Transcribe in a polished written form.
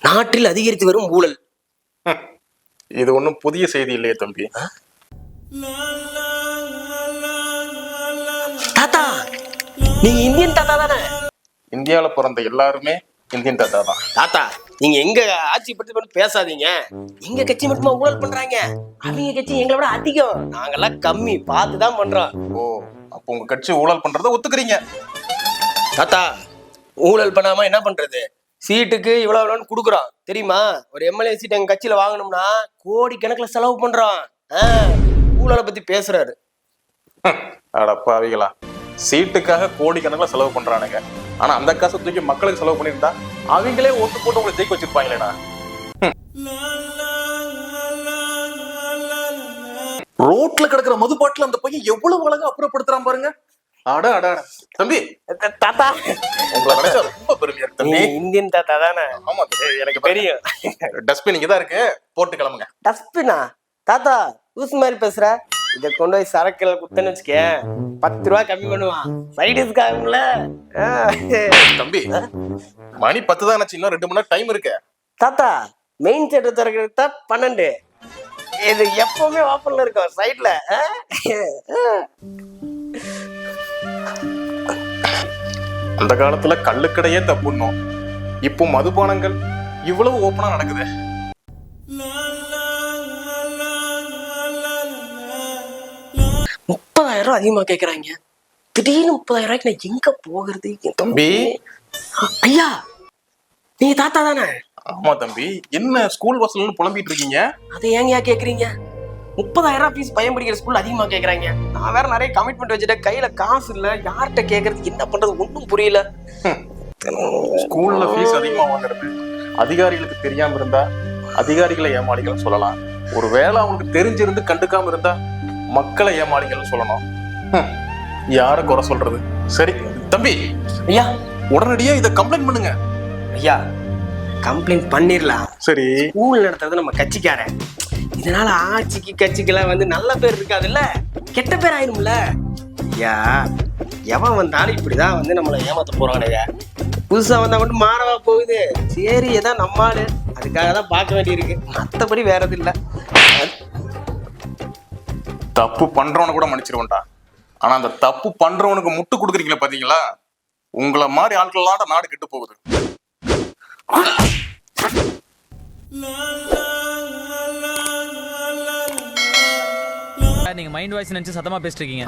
நாட்டில் அதிகரித்து வரும் ஊழல். இது ஒன்றும் புதிய செய்தி இல்லையே தம்பி. தாத்தா, நீங்க இந்தியன் தாத்தா தானே? இந்தியாவில் பிறந்த எல்லாருமே இந்தியன் தாத்தா தான். தாத்தா, நீங்க எங்க ஆட்சி பற்றி பேசாதீங்க. எங்க கட்சி மட்டுமா ஊழல் பண்றாங்க? அவங்க கட்சி எங்களை விட அதிகம். நாங்கெல்லாம் கம்மி, பார்த்துதான் பண்றோம். ஓ, அப்போ உங்க கட்சி ஊழல் பண்றத ஒத்துக்கிறீங்க? தாத்தா, ஊழல் பண்ணாம என்ன பண்றது? சீட்டுக்கு இவ்வளவு குடுக்குறோம் தெரியுமா? ஒரு எம்எல்ஏ சீட் எங்க கட்சியில வாங்கணும்னா கோடிக்கணக்கில் செலவு பண்றோம். ஊழலை பத்தி பேசுறாரு. அடப்பாவிகளா, சீட்டுக்காக கோடிக்கணக்கில் செலவு பண்றானுங்க. ஆனா அந்த காசை தூக்கி மக்களுக்கு செலவு பண்ணியிருந்தா அவங்களே ஓட்டு போட்டு உங்களை ஜெயிக்க வச்சிருப்பாங்களேடா. ரோட்ல கிடக்குற மது பாட்டில் அந்த பையன் எவ்வளவு அழகா அப்புறப்படுத்துறான் பாருங்க. அடா அடா தம்பி. தாத்தா, உங்களை நினைச்சா ரொம்ப பெருமையா இருக்கு தம்பி. இந்தியன் தாத்தா தானே? ஆமா, எனக்கு தெரியும். டஸ்ட்பின் இங்கதான் இருக்கு, போட்டு கிளம்புங்க. டஸ்ட்பினா? தாத்தா, லூசு மாதிரி பேசுற. இத கொண்டு போய் சரக்குல குத்தன்னு வச்சுக்க, 10 ரூபா கம்மி பண்ணுவான். சைடுஸ்க்கு ஆகும்ல. தம்பி, மணி 10 தான், இன்னும் 2 மணி நேரம் டைம் இருக்கு. தாத்தா, மெயின் செட் திறக்கிறது தான் 12. இது எப்பவுமே ஓப்பன்ல இருக்கும் சைட்ல. அந்த காலத்துல கள்ளுக்கடையே தப்புன்னோம், இப்போ மதுபானங்கள் இவ்வளவு ஓப்பனா நடக்குது. $30,000 அதிகமா கேக்குறாங்க. திடீர்னு $30,000 நான் எங்க போகிறது? தம்பி, ஐயா, நீங்க தாத்தா தானே? ஆமா தம்பி. என்ன ஸ்கூல் வசூல்னு புலம்பிட்டு இருக்கீங்க? அதை ஏங்கயா கேக்குறீங்க? $30,000 ஃபீஸ் பையன் படிக்கிற ஸ்கூல்ல அதிகமா கேக்குறாங்க. நான் வேற நிறைய கமிட்மெண்ட் வச்சுட்டேன், கையில காசு இல்ல. யார்கிட்ட கேக்குறது, என்ன பண்றது ஒன்றும் புரியல. ஸ்கூல்ல ஃபீஸ் அதிகமா வாங்குறது அதிகாரிகளுக்கு தெரியாம இருந்தா அதிகாரிகளை ஏமாளிகள் சொல்லலாம். ஒரு வேளை அவங்களுக்கு தெரிஞ்சிருந்து கண்டுக்காம இருந்தா மக்களை ஏமாளிகள் சொல்லணும். யார குறை சொல்றது? சரி தம்பி, ஐயா, உடனடியா இதை கம்ப்ளைண்ட் பண்ணுங்க. ஐயா, கம்ப்ளைண்ட் பண்ணிடலாம். சரி, ஸ்கூல் நடத்துறது நம்ம கட்சிக்காரன். இதனால ஆட்சிக்கு கட்சிக்கெல்லாம் நல்ல பேர் இருக்காதுல்ல, கெட்ட பேர் ஆயிரும்ல. ஐயா, எவன் வந்தாலும் இப்படிதான் நம்மளை ஏமாத்த போறானுங்க. புதுசா வந்தா மட்டும் மாறவா போகுது. சரி, ஏதான் நம்மாளு, அதுக்காக தான் பார்க்க வேண்டியிருக்கு. மற்றபடி வேற எது இல்லை. தப்பு பண்றவனு கூட மன்னிச்சிருவன்டா. ஆனா அந்த தப்பு பண்றவனுக்கு முட்டு கொடுக்குறீங்களா பாத்தீங்களா? உங்களை மாதிரி ஆட்கள்லாம் நாடு கெட்டு போகுது. நீங்க மைண்ட் வாய்ஸ் நினைச்சு சத்தமா பேசிட்டு இருக்கீங்க.